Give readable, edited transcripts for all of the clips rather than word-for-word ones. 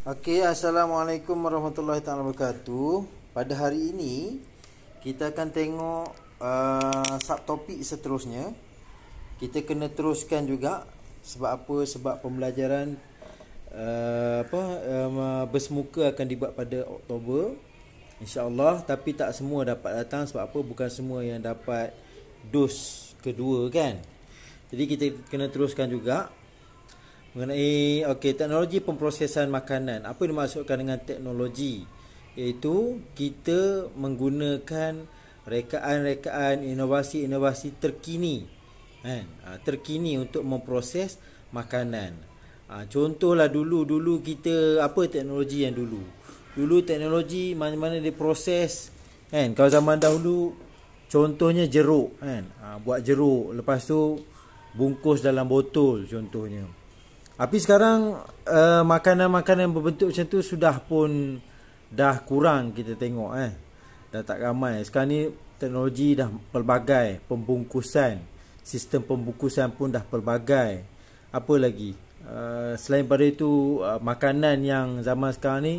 Okey, Assalamualaikum warahmatullahi taala wabarakatuh. Pada hari ini kita akan tengok subtopik seterusnya. Kita kena teruskan juga. Sebab apa? Sebab pembelajaran bersemuka akan dibuat pada Oktober, insya-Allah, tapi tak semua dapat datang. Sebab apa? Bukan semua yang dapat dos kedua kan. Jadi kita kena teruskan juga mengenai teknologi pemprosesan makanan. Apa yang dimaksudkan dengan teknologi? Iaitu kita menggunakan rekaan-rekaan inovasi-inovasi terkini terkini untuk memproses makanan. Contohlah dulu kita apa teknologi yang dulu teknologi mana-mana diproses kan. Kalau zaman dahulu contohnya jeruk kan, buat jeruk, lepas tu bungkus dalam botol contohnya. Tapi sekarang makanan-makanan berbentuk macam tu sudah pun dah kurang kita tengok dah tak ramai. Sekarang ni teknologi dah pelbagai, pembungkusan, sistem pembungkusan pun dah pelbagai. Apa lagi? Selain pada itu makanan yang zaman sekarang ni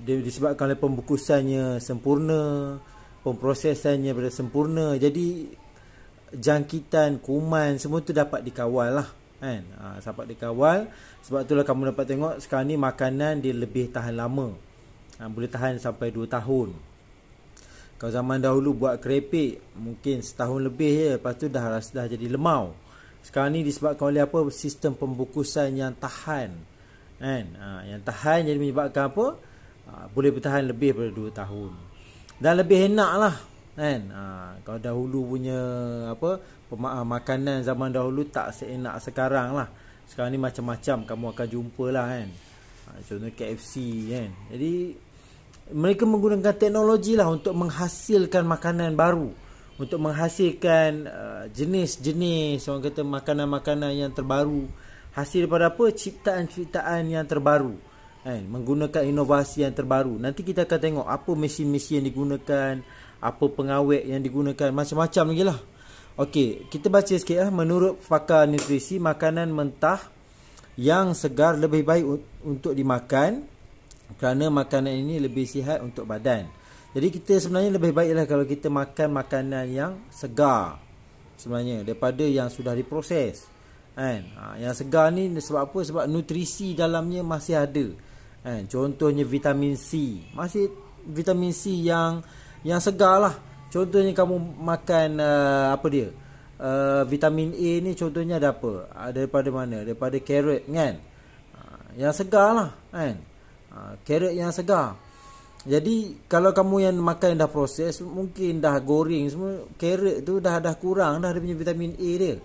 disebabkan oleh pembungkusannya sempurna, pemprosesannya sempurna, jadi jangkitan kuman semua tu dapat dikawal lah kan. Dapat dikawal. Sebab itulah kamu dapat tengok sekarang ni makanan dia lebih tahan lama, boleh tahan sampai 2 tahun. Kalau zaman dahulu buat kerepek mungkin setahun lebih je, lepas tu dah jadi lemau. Sekarang ni disebabkan oleh apa? Sistem pembungkusan yang tahan kan. Yang tahan jadi menyebabkan apa? Boleh bertahan lebih daripada 2 tahun. Dan lebih enak lah kan. Kalau dahulu punya makanan zaman dahulu tak seenak sekarang lah. Sekarang ni macam-macam kamu akan jumpa lah kan. Contoh KFC kan. Jadi mereka menggunakan teknologi lah untuk menghasilkan makanan baru, untuk menghasilkan jenis-jenis orang kata makanan-makanan yang terbaru, hasil daripada apa? Ciptaan-ciptaan yang terbaru kan, menggunakan inovasi yang terbaru. Nanti kita akan tengok apa mesin-mesin yang digunakan, apa pengawet yang digunakan, macam-macam lagi lah. Okey, kita baca sikit lah. Menurut pakar nutrisi, makanan mentah yang segar lebih baik untuk dimakan kerana makanan ini lebih sihat untuk badan. Jadi kita sebenarnya lebih baiklah kalau kita makan makanan yang segar sebenarnya daripada yang sudah diproses kan. Yang segar ni sebab apa? Sebab nutrisi dalamnya masih ada kan. Contohnya vitamin C, masih vitamin C yang segar lah. Contohnya kamu makan vitamin A ni contohnya ada apa? Daripada mana? Daripada carrot kan. Yang segar lah kan. Carrot yang segar. Jadi kalau kamu yang makan dah proses, mungkin dah goreng semua, carrot tu dah kurang dah dia punya vitamin A dia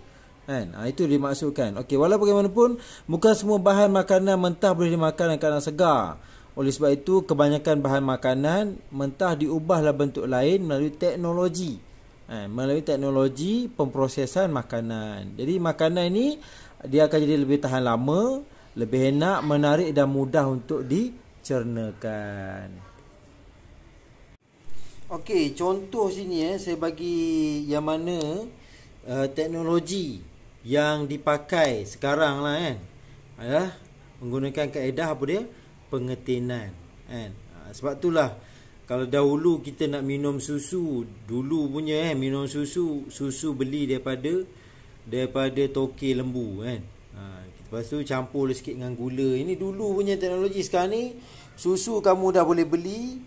kan. Itu dimaksudkan. Okey, walaupun bagaimanapun bukan semua bahan makanan mentah boleh dimakan kerana segar. Oleh sebab itu kebanyakan bahan makanan mentah diubahlah bentuk lain melalui teknologi. Melalui teknologi pemprosesan makanan. Jadi makanan ini dia akan jadi lebih tahan lama, lebih enak, menarik dan mudah untuk dicernakan. Okey, contoh sini saya bagi yang mana teknologi yang dipakai sekarang lah kan. Adalah menggunakan kaedah apa dia? Pengetinan kan. Sebab itulah kalau dahulu kita nak minum susu, dulu punya minum susu beli daripada toke lembu kan. Lepas tu campur sikit dengan gula. Ini dulu punya teknologi. Sekarang ni susu kamu dah boleh beli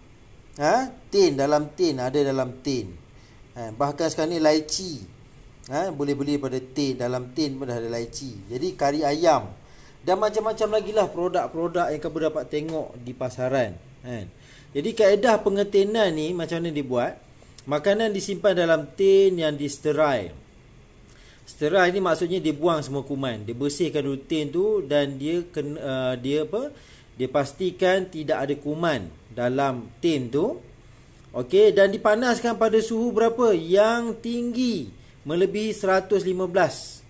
tin, dalam tin, ada dalam tin. Bahkan sekarang ni laici boleh beli pada tin, dalam tin pun dah ada laici. Jadi kari ayam dan macam-macam lagi lah produk-produk yang kamu dapat tengok di pasaran kan. Jadi kaedah pengetinan ni macam mana dibuat? Makanan disimpan dalam tin yang disterile. Sterile ni maksudnya dia buang semua kuman, dia bersihkan dulu tin tu dan dia pastikan tidak ada kuman dalam tin tu. Okey, dan dipanaskan pada suhu berapa? Yang tinggi, melebihi 115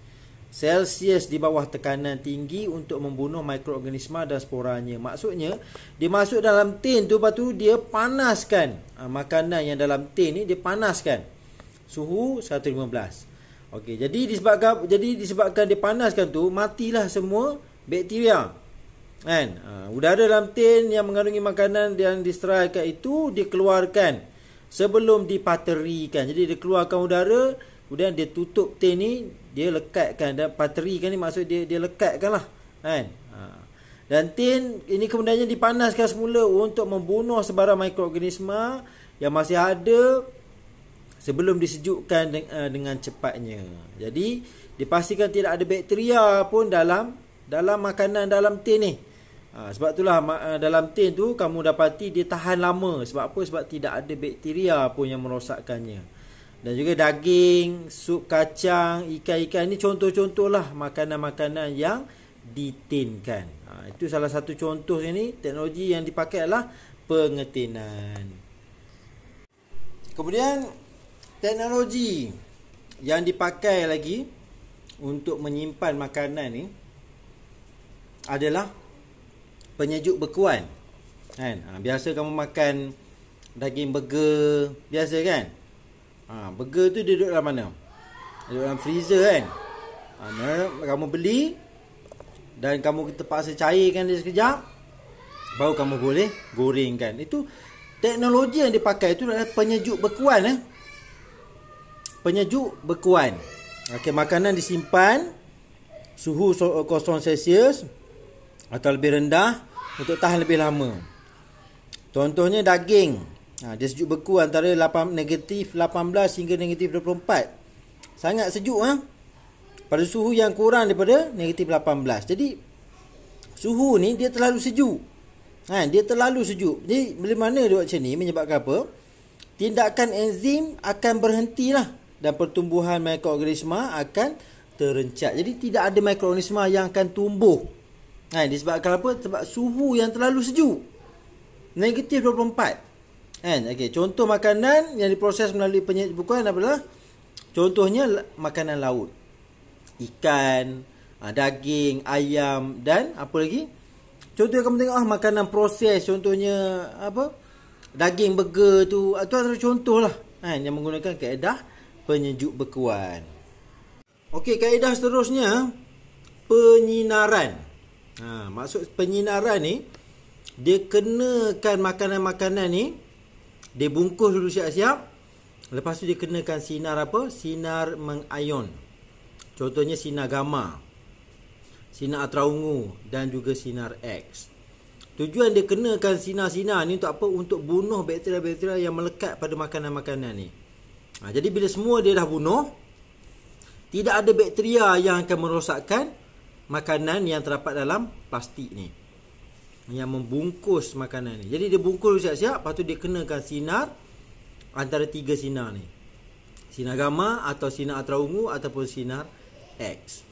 Celsius di bawah tekanan tinggi untuk membunuh mikroorganisma dan sporanya. Maksudnya dia masuk dalam tin tu, lepas tu dia panaskan makanan yang dalam tin ni, dia panaskan suhu 115. Okey, jadi disebabkan dia panaskan tu, matilah semua bakteria Kan? Udara dalam tin yang mengandungi makanan yang diserahkan itu dikeluarkan sebelum dipaterikan. Jadi dia keluarkan udara, kemudian dia tutup tin ni, dia lekatkan. Dan paterikan ni maksud dia lekatkan lah. Kan? Dan tin ini kemudiannya dipanaskan semula untuk membunuh sebarang mikroorganisma yang masih ada sebelum disejukkan dengan cepatnya. Jadi dipastikan tidak ada bakteria pun dalam makanan dalam tin ni. Sebab itulah dalam tin tu kamu dapati dia tahan lama. Sebab apa? Sebab tidak ada bakteria pun yang merosakkannya. Dan juga daging, sup kacang, ikan-ikan ni contoh-contoh lah makanan-makanan yang ditinkan. Itu salah satu contoh ni. Teknologi yang dipakai adalah pengetinan. Kemudian teknologi yang dipakai lagi untuk menyimpan makanan ni adalah penyejuk bekuan. Kan? Biasa kamu makan daging burger biasa kan? Burger tu dia duduk dalam mana? Duduk dalam freezer kan? Kamu beli dan kamu terpaksa cairkan dia sekejap, baru kamu boleh gorengkan. Itu teknologi yang dipakai itu adalah penyejuk bekuan. Penyejuk bekuan. Okey, makanan disimpan suhu 0 Celsius atau lebih rendah untuk tahan lebih lama. Contohnya daging. Dia sejuk beku antara negatif 18 hingga negatif 24. Sangat sejuk pada suhu yang kurang daripada negatif 18. Jadi suhu ni dia terlalu sejuk. Dia terlalu sejuk. Jadi bila mana dia buat macam ni menyebabkan apa? Tindakan enzim akan berhentilah dan pertumbuhan mikroorganisma akan terencat. Jadi tidak ada mikroorganisma yang akan tumbuh. Disebabkan apa? Sebab suhu yang terlalu sejuk. Negatif 24. Okey, contoh makanan yang diproses melalui penyejuk bekuan adalah contohnya makanan laut. Ikan, daging, ayam dan apa lagi? Contoh kamu tengok makanan proses, contohnya apa? Daging burger tu antara contoh lah yang menggunakan kaedah penyejuk bekuan. Okey, kaedah seterusnya penyinaran. Maksud penyinaran ni, dia kenakan makanan-makanan ni, dia bungkus dulu siap-siap. Lepas tu dia kenakan sinar apa? Sinar mengayon. Contohnya sinar gamma, sinar ultraviolet dan juga sinar X. Tujuan dia kenakan sinar-sinar ni untuk apa? Untuk bunuh bakteria-bakteria yang melekat pada makanan-makanan ni. Jadi bila semua dia dah bunuh, tidak ada bakteria yang akan merosakkan makanan yang terdapat dalam plastik ni, yang membungkus makanan ni. Jadi dia bungkus siap-siap, lepas tu dia kenakan sinar antara 3 sinar ni. Sinar gamma atau sinar ultraviolet ataupun sinar X.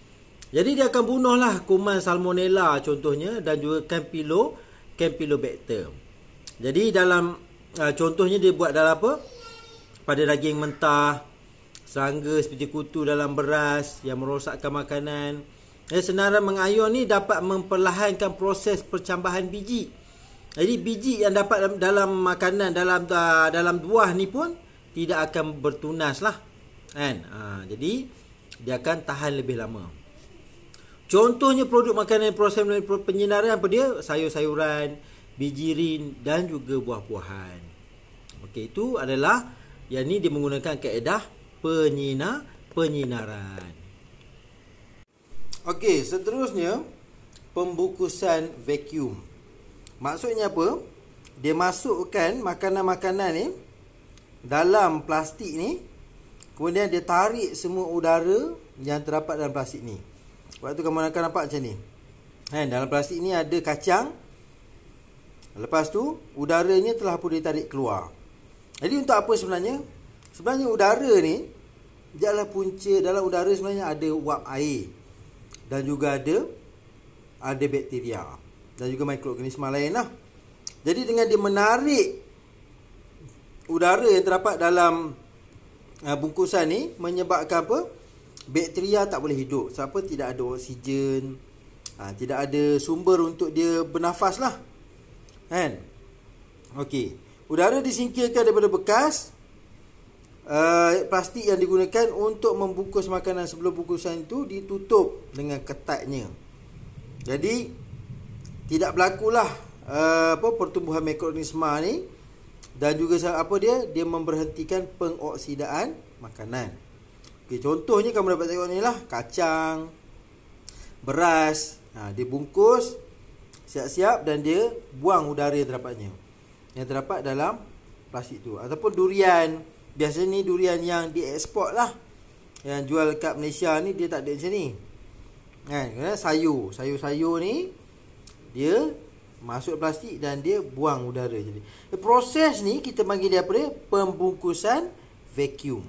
Jadi dia akan bunuhlah kuman salmonella contohnya dan juga Campylobacter. Jadi dalam contohnya dia buat dalam apa? Pada daging mentah, serangga seperti kutu dalam beras yang merosakkan makanan. Senaran mengayon ni dapat memperlahankan proses percambahan biji. Jadi biji yang dapat dalam makanan, dalam buah ni pun tidak akan bertunas lah. Jadi dia akan tahan lebih lama. Contohnya produk makanan yang proses melalui penyinaran apa dia? Sayur-sayuran, bijirin dan juga buah-buahan. Okey, itu adalah yang ni dia menggunakan kaedah penyinaran. Okey, seterusnya pembungkusan vacuum. Maksudnya apa? Dia masukkan makanan-makanan ni dalam plastik ni, kemudian dia tarik semua udara yang terdapat dalam plastik ni. Sebab tu kamu akan nampak macam ni. Dalam plastik ni ada kacang. Lepas tu udaranya telah pun ditarik keluar. Jadi untuk apa sebenarnya? Sebenarnya udara ni adalah punca. Dalam udara sebenarnya ada uap air dan juga ada bakteria dan juga mikroorganisma lain lah. Jadi dengan dia menarik udara yang terdapat dalam bungkusan ni, menyebabkan apa? Bakteria tak boleh hidup. Sebab apa? Tidak ada oksigen, tidak ada sumber untuk dia bernafas lah. Okey, udara disingkirkan daripada bekas plastik yang digunakan untuk membungkus makanan. Sebelum bungkusan itu ditutup dengan ketatnya. Jadi tidak berlakulah pertumbuhan mikroorganisma ni, dan juga dia memberhentikan pengoksidaan makanan. Okey, contohnya kamu dapat tengok ni lah, kacang, beras, dia bungkus siap-siap dan dia buang udara yang terdapat dalam plastik tu. Ataupun durian, biasanya ni durian yang dieksport lah, yang jual kat Malaysia ni dia tak ada macam ni kan. Sayur ni dia masuk plastik dan dia buang udara. Jadi proses ni kita panggil dia apa dia? Pembungkusan vacuum.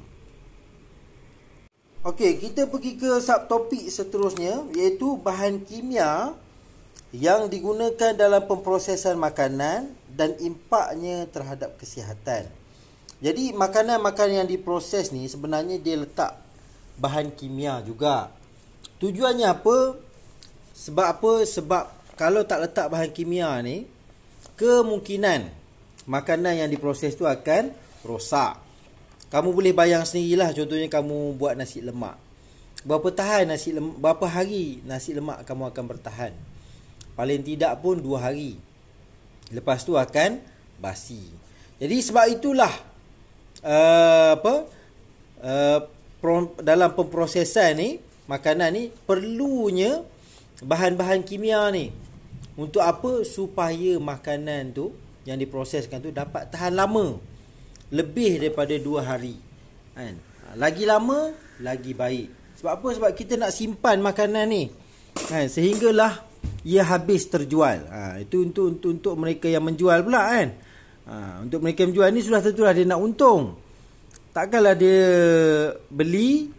Okey, kita pergi ke subtopik seterusnya, iaitu bahan kimia yang digunakan dalam pemprosesan makanan dan impaknya terhadap kesihatan. Jadi makanan-makanan yang diproses ni sebenarnya dia letak bahan kimia juga. Tujuannya apa? Sebab kalau tak letak bahan kimia ni, kemungkinan makanan yang diproses tu akan rosak. Kamu boleh bayang sendirilah, contohnya kamu buat nasi lemak. Berapa hari nasi lemak kamu akan bertahan? Paling tidak pun 2 hari. Lepas tu akan basi. Jadi sebab itulah dalam pemprosesan ni, makanan ni perlunya bahan-bahan kimia ni. Untuk apa? Supaya makanan tu yang diproseskan tu dapat tahan lama, lebih daripada 2 hari kan? Lagi lama lagi baik. Sebab apa? Sebab kita nak simpan makanan ni kan, sehinggalah ia habis terjual. Itu untuk mereka yang menjual pula kan. Untuk mereka yang menjual ni sudah tentulah dia nak untung. Takkanlah dia beli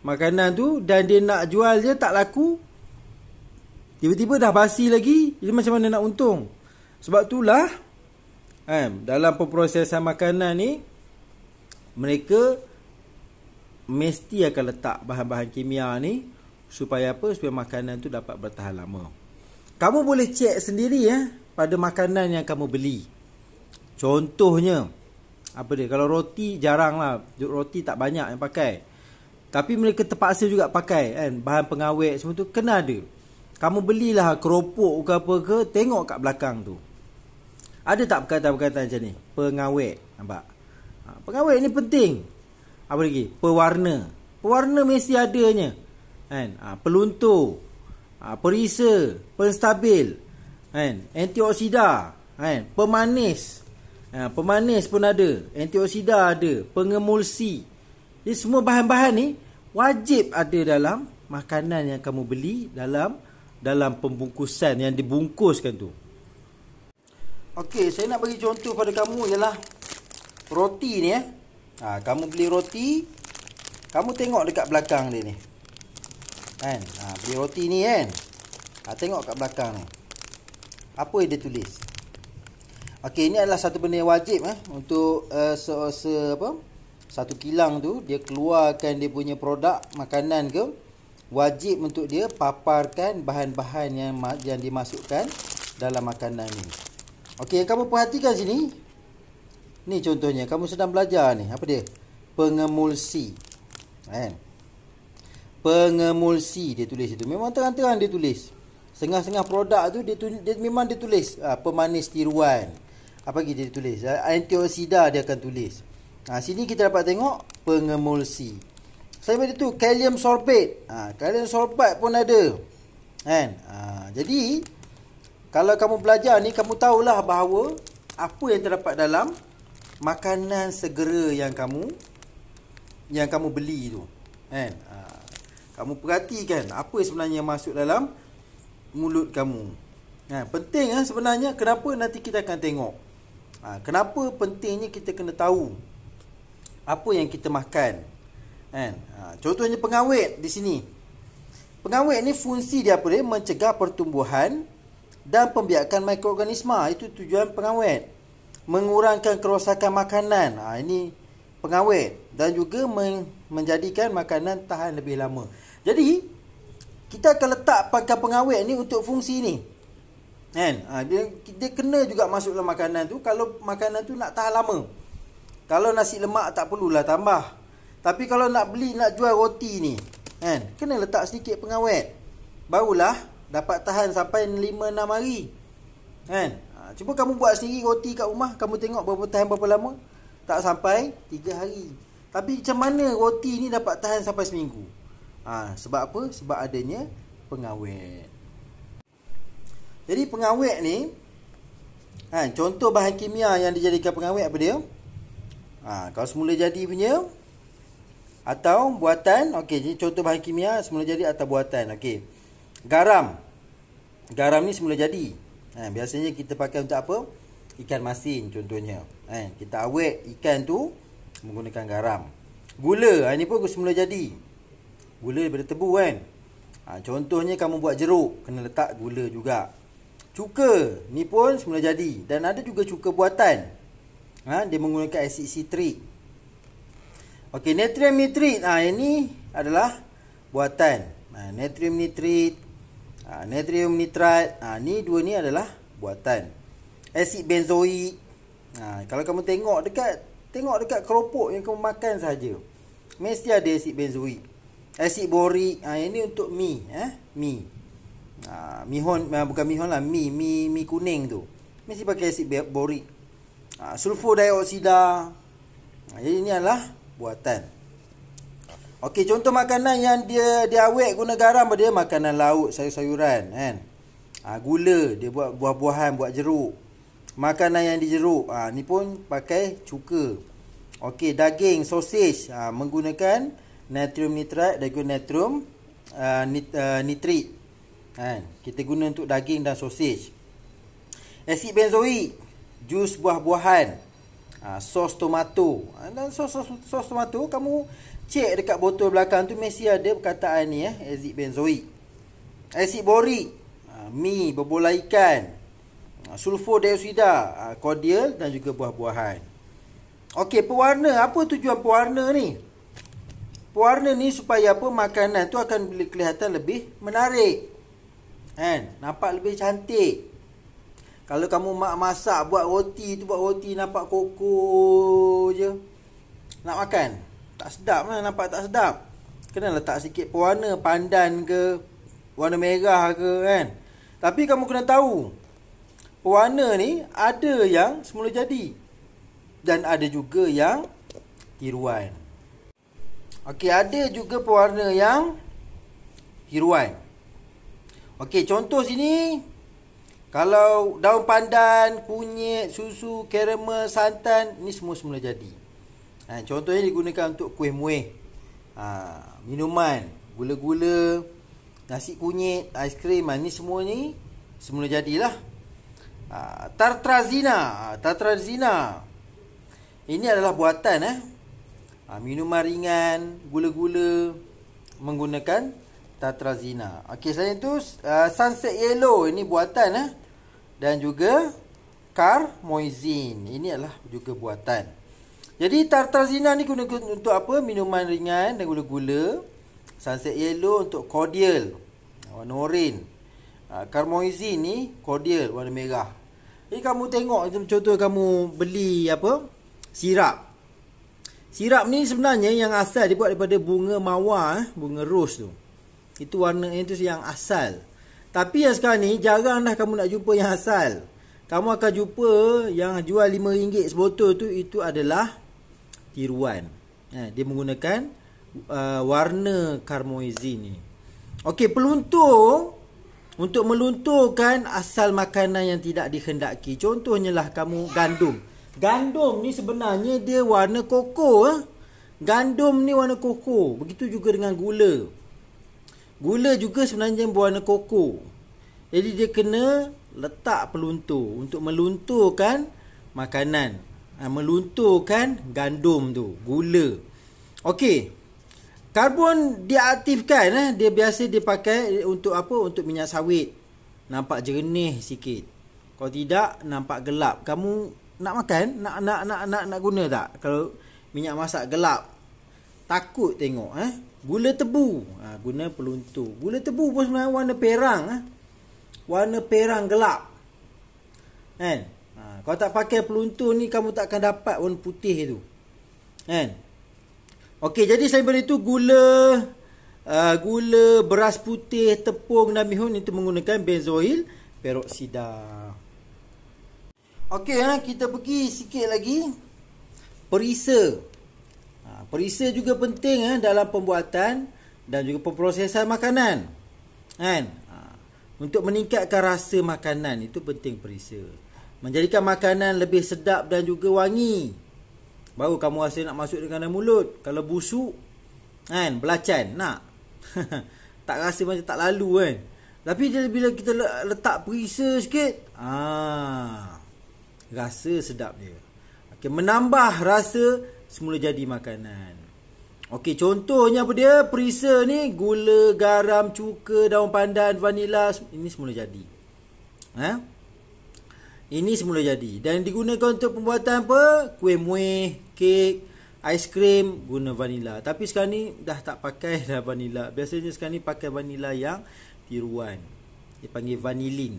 makanan tu dan dia nak jual je tak laku, tiba-tiba dah basi lagi, jadi macam mana nak untung? Sebab itulah dalam pemprosesan makanan ni, mereka mesti akan letak bahan-bahan kimia ni supaya apa? Supaya makanan tu dapat bertahan lama. Kamu boleh cek sendiri pada makanan yang kamu beli. Contohnya apa dia? Kalau roti jarang lah, roti tak banyak yang pakai, tapi mereka terpaksa juga pakai kan, bahan pengawet semua tu kena ada. Kamu belilah keropok ke apa ke, tengok kat belakang tu ada tak perkataan-perkataan macam ni? Pengawet. Nampak? Pengawet ni penting. Apa lagi? Pewarna mesti adanya kan. Peluntur, perisa, penstabil kan, antioksida kan, pemanis. Pemanis pun ada, antioksida ada, pengemulsi. Jadi semua bahan-bahan ni wajib ada dalam makanan yang kamu beli, dalam pembungkusan yang dibungkuskan tu. Okey, saya nak bagi contoh pada kamu ialah roti ni kamu beli roti, kamu tengok dekat belakang dia ni kan. Beli roti ni kan, tengok kat belakang ni apa yang dia tulis. Okey, ini adalah satu benda yang wajib untuk satu kilang tu dia keluarkan dia punya produk makanan ke, wajib untuk dia paparkan bahan-bahan yang dimasukkan dalam makanan ni. Okey, yang kamu perhatikan sini, ni contohnya kamu sedang belajar ni, apa dia? Pengemulsi kan. Pengemulsi dia tulis itu, memang terang-terang dia tulis. Setengah-setengah produk tu dia memang dia tulis pemanis tiruan. Apa lagi dia tulis? Antioksida dia akan tulis. Sini kita dapat tengok pengemulsi. Saya bagi tu kalium sorbate. Kalium sorbate pun ada kan. Jadi kalau kamu belajar ni, kamu tahulah bahawa apa yang terdapat dalam makanan segera yang kamu beli tu kan. Kamu perhatikan apa sebenarnya masuk dalam mulut kamu. Penting sebenarnya. Kenapa? Nanti kita akan tengok kenapa pentingnya kita kena tahu apa yang kita makan kan. Contohnya pengawet di sini. Pengawet ni fungsi dia apa dia? Mencegah pertumbuhan dan pembiakan mikroorganisma. Itu tujuan pengawet. Mengurangkan kerosakan makanan. Ini pengawet. Dan juga menjadikan makanan tahan lebih lama. Jadi kita akan letak pakai pengawet ni untuk fungsi ni kan. Dia kena juga masuk dalam makanan tu kalau makanan tu nak tahan lama. Kalau nasi lemak tak perlulah tambah. Tapi kalau nak jual roti ni kan, kena letak sedikit pengawet, barulah dapat tahan sampai 5-6 hari Kan? Cuba kamu buat sendiri roti kat rumah, kamu tengok berapa tahan berapa lama? Tak sampai 3 hari. Tapi macam mana roti ni dapat tahan sampai seminggu? Sebab apa? Sebab adanya pengawet. Jadi pengawet ni, contoh bahan kimia yang dijadikan pengawet apa dia? Kalau semula jadi punya atau buatan. Okey, jadi contoh bahan kimia semula jadi atau buatan. Okey. Garam. Garam ni semula jadi. Biasanya kita pakai untuk apa? Ikan masin contohnya. Kita awet ikan tu menggunakan garam. Gula, ini pun semula jadi. Gula daripada tebu kan. Contohnya kamu buat jeruk, kena letak gula juga. Cuka, ni pun semula jadi. Dan ada juga cuka buatan. Dia menggunakan asid sitrik. Okey, natrium nitrit. Ini adalah buatan. Natrium nitrit, natrium nitrat. Ni dua ni adalah buatan. Asid benzoik. Kalau kamu tengok dekat keropok yang kamu makan saja, mesti ada asid benzoik. Asid borik. Ini untuk mi, mi. Mihon, bukan mihon lah, mi kuning tu. Mesti pakai asid borik. Sulfur dioksida. Jadi ini adalah buatan. Okey, contoh makanan yang dia awet guna garam dia makanan laut, sayur-sayuran kan. Gula, dia buat buah-buahan, buat jeruk. Makanan yang dijeruk, ni pun pakai cuka. Okey, daging, sausage, menggunakan natrium nitrat dan juga natrium nitrit. Kita guna untuk daging dan sausage. Asid benzoik, jus buah-buahan, sos tomato. Dan sos tomato kamu cek dekat botol belakang tu mesti ada perkataan ni, asid benzoik. Asid borik, mi, berbola ikan, sulfur dioksida, cordial dan juga buah-buahan. Okey, pewarna. Apa tujuan pewarna ni? Pewarna ni supaya apa? Makanan tu akan kelihatan lebih menarik. Nampak lebih cantik. Kalau kamu masak buat roti nampak koko je, nak makan tak sedap lah, nampak tak sedap. Kena letak sikit pewarna, pandan ke, warna merah ke kan. Tapi kamu kena tahu, pewarna ni ada yang semula jadi dan ada juga yang tiruan. Okey, ada juga pewarna yang tiruan. Okey, contoh sini, kalau daun pandan, kunyit, susu, karamel, santan, ni semua semula jadi. Contohnya digunakan untuk kuih muih, minuman, gula-gula, nasi kunyit, aiskrim, ni semua ni semula jadilah. Tartrazina. Ini adalah buatan. Minuman ringan, gula-gula, menggunakan tartrazina. Okey, selain itu sunset yellow, ini buatan. Dan juga carmoizine, ini adalah juga buatan. Jadi tartrazina ni guna untuk apa? Minuman ringan dan gula-gula. Sunset yellow untuk cordial, warna oren. Carmoizine ni cordial, warna merah. Jadi kamu tengok, contoh kamu beli apa? Sirap. Sirap ni sebenarnya yang asal dibuat daripada bunga mawar, bunga rose tu. Itu warna itu yang asal. Tapi yang sekarang ni jarang dah kamu nak jumpa yang asal. Kamu akan jumpa yang jual RM5 sebotol tu, itu adalah tiruan. Dia menggunakan warna carmoizine ni. Okey, peluntur. Untuk melunturkan asal makanan yang tidak dikhendaki. Contohnya lah kamu gandum. Gandum ni sebenarnya dia warna koko. Gandum ni warna koko. Begitu juga dengan gula. Gula juga sebenarnya berwarna koko. Jadi dia kena letak peluntur untuk melunturkan makanan. Melunturkan gandum tu, gula. Okey. Karbon diaktifkan, dia biasa dipakai untuk apa? Untuk minyak sawit. Nampak jernih sikit. Kalau tidak, nampak gelap. Kamu nak makan? Nak guna tak? Kalau minyak masak gelap, takut tengok. Gula tebu, guna peluntur. Gula tebu pun sebenarnya warna perang. Warna perang gelap. Kalau tak pakai peluntur ni, kamu tak akan dapat warna putih tu. Okey, jadi selain daripada itu gula, beras putih, tepung dan mihun itu menggunakan benzoil peroksida. Okey, kita pergi sikit lagi. Perisa. Perisa juga penting dalam pembuatan dan juga pemprosesan makanan. Kan? Untuk meningkatkan rasa makanan itu penting perisa. Menjadikan makanan lebih sedap dan juga wangi. Baru kamu rasa nak masuk dengan dalam mulut. Kalau busuk, kan, belacan, nak. Tak rasa macam tak lalu kan. Tapi bila kita letak perisa sikit, rasa sedap dia. Okey, menambah rasa semula jadi makanan. Okey, contohnya apa dia? Perisa ni gula, garam, cuka, daun pandan, vanila, ini semula jadi. Ini semula jadi dan digunakan untuk pembuatan apa? Kuih muih, kek, aiskrim guna vanila. Tapi sekarang ni dah tak pakai dah vanila. Biasanya sekarang ni pakai vanila yang tiruan. Dia panggil vanilin.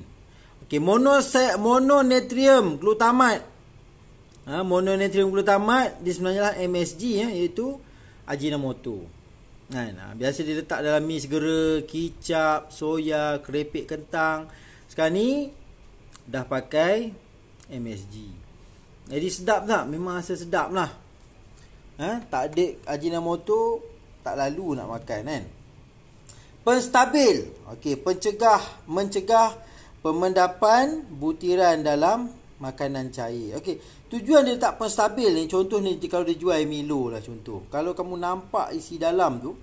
Okey, mononatrium glutamat. Mononatrium glutamat dia sebenarnya lah MSG iaitu Ajinomoto. Biasa diletak dalam mi segera, kicap, soya, keripik kentang. Sekarang ni dah pakai MSG. Jadi sedap tak? Memang rasa sedap lah. Tak ada Ajinomoto, tak lalu nak makan kan. Penstabil. Okey, mencegah pemendapan butiran dalam makanan cair. Okey, tujuan dia letak penstabil ni, contoh ni kalau dia jual Milo lah contoh. Kalau kamu nampak isi dalam tu,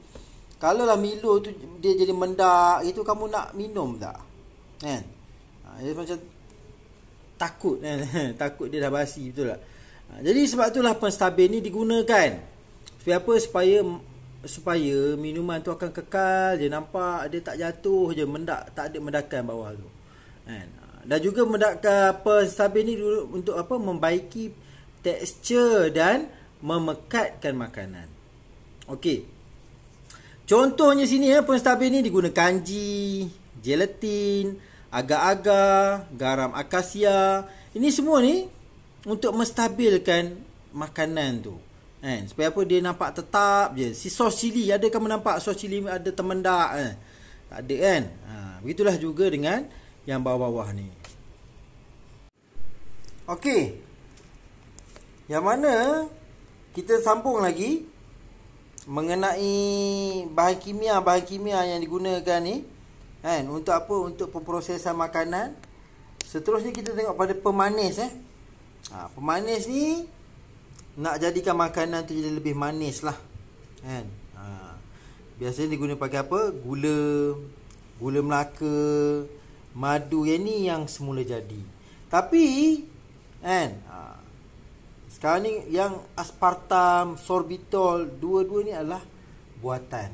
kalau lah Milo tu dia jadi mendak, itu kamu nak minum tak? Kan? Dia macam takut kan. Takut dia dah basi, betul tak? Jadi sebab itulah penstabil ni digunakan. Supaya apa? Supaya minuman tu akan kekal je, nampak dia tak jatuh je, mendak, tak ada mendakan bawah tu. Kan? Dan juga mendakan penstabil ni untuk apa? Membaiki tekstur dan memekatkan makanan. Okey. Contohnya sini penstabil ni digunakan kanji, gelatin, agar-agar, garam akasia. Ini semua ni untuk menstabilkan makanan tu. Supaya apa? Dia nampak tetap je. Si sos cili, ada kamu nampak sos cili ada termendak tak ada kan? Begitulah juga dengan yang bawah-bawah ni. Okey. Yang mana kita sambung lagi mengenai bahan kimia yang digunakan ni. Untuk apa? Untuk pemprosesan makanan. Seterusnya kita tengok pada pemanis. Pemanis ni nak jadikan makanan tu jadi lebih manis lah. Biasanya digunakan pakai apa? Gula Melaka, madu. Yang ni yang semula jadi. Tapi sekarang ni yang aspartam, sorbitol, dua-dua ni adalah buatan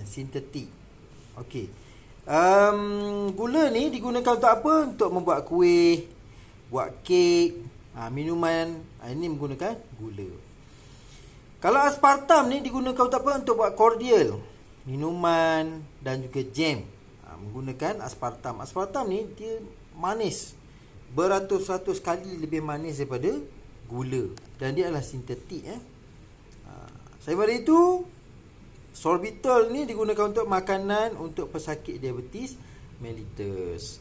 sintetik. Okey. Gula ni digunakan untuk apa? Untuk membuat kuih, buat kek, minuman. Ini menggunakan gula. Kalau aspartam ni digunakan untuk apa? Untuk buat cordial, minuman dan juga jam. Menggunakan aspartam. Aspartam ni dia manis, beratus-ratus kali lebih manis daripada gula, dan dia adalah sintetik. Selain daripada itu, sorbitol ni digunakan untuk makanan untuk pesakit diabetes mellitus.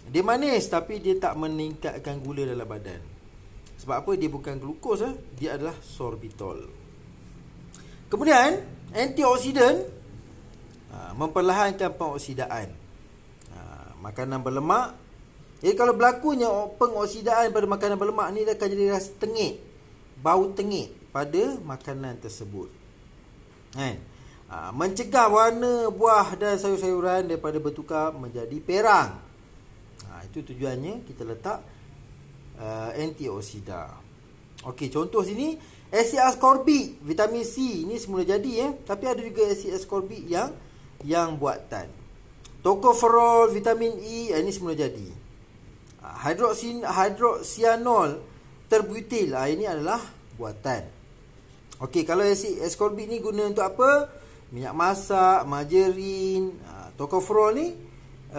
Dia manis tapi dia tak meningkatkan gula dalam badan. Sebab apa? Dia bukan glukos, dia adalah sorbitol. Kemudian antioksidan memperlahankan pengoksidaan makanan berlemak. Jadi kalau berlakunya pengoksidaan pada makanan berlemak ni, dia akan jadi rasa tengik, bau tengik pada makanan tersebut. Mencegah warna buah dan sayur-sayuran daripada bertukar menjadi perang. Itu tujuannya kita letak antioksida. Okey, contoh sini asid ascorbik, vitamin C ni semula jadi tapi ada juga asid ascorbik yang buatan. Tocopherol, vitamin E, ini semula jadi. Hidroksianol terbutil, ini adalah buatan. Okey, kalau asid ascorbik ni guna untuk apa? Minyak masak, margarin. Tocopherol ni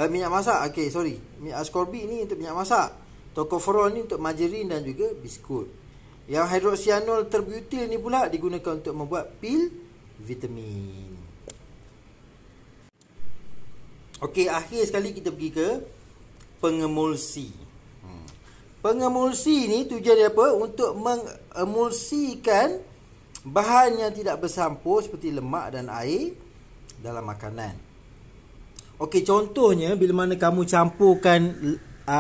minyak masak. Okey, sorry. Minyak ascorbik ni untuk minyak masak. Tocopherol ni untuk margarin dan juga biskut. Yang hidroksianol terbutil ni pula digunakan untuk membuat pil vitamin. Okey, akhir sekali kita pergi ke pengemulsi. Pengemulsi ni tujuan dia apa? Untuk mengemulsikan bahan yang tidak bersampur seperti lemak dan air dalam makanan. Okey, contohnya bila mana kamu campurkan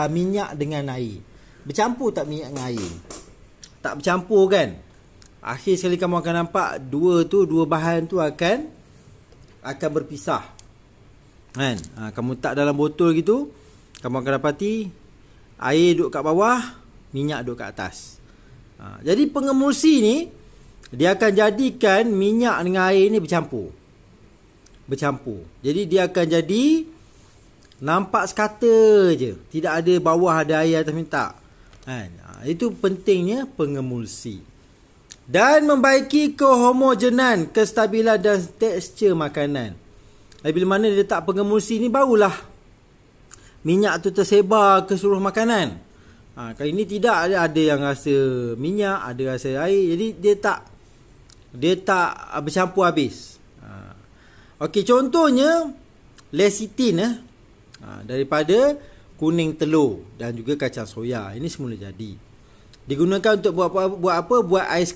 minyak dengan air. Bercampur tak minyak dengan air? Tak bercampur kan? Akhir sekali kamu akan nampak dua bahan tu akan berpisah. Kan? Kamu tak dalam botol gitu, kamu akan dapati air duduk kat bawah, minyak duduk kat atas. Jadi pengemulsi ni dia akan jadikan minyak dengan air ni bercampur. Jadi dia akan jadi nampak sekata je, tidak ada bawah ada air atas minta. Kan? Itu pentingnya pengemulsi. Dan membaiki kehomogenan, kestabilan dan tekstur makanan. Bila mana dia letak pengemulsi ni, barulah minyak tu tersebar ke seluruh makanan. Kali ni tidak ada yang rasa minyak, ada rasa air. Jadi dia tak bercampur habis. Okey, contohnya lecithin daripada kuning telur dan juga kacang soya. Ini semula jadi. Digunakan untuk buat apa? Buat ais krim.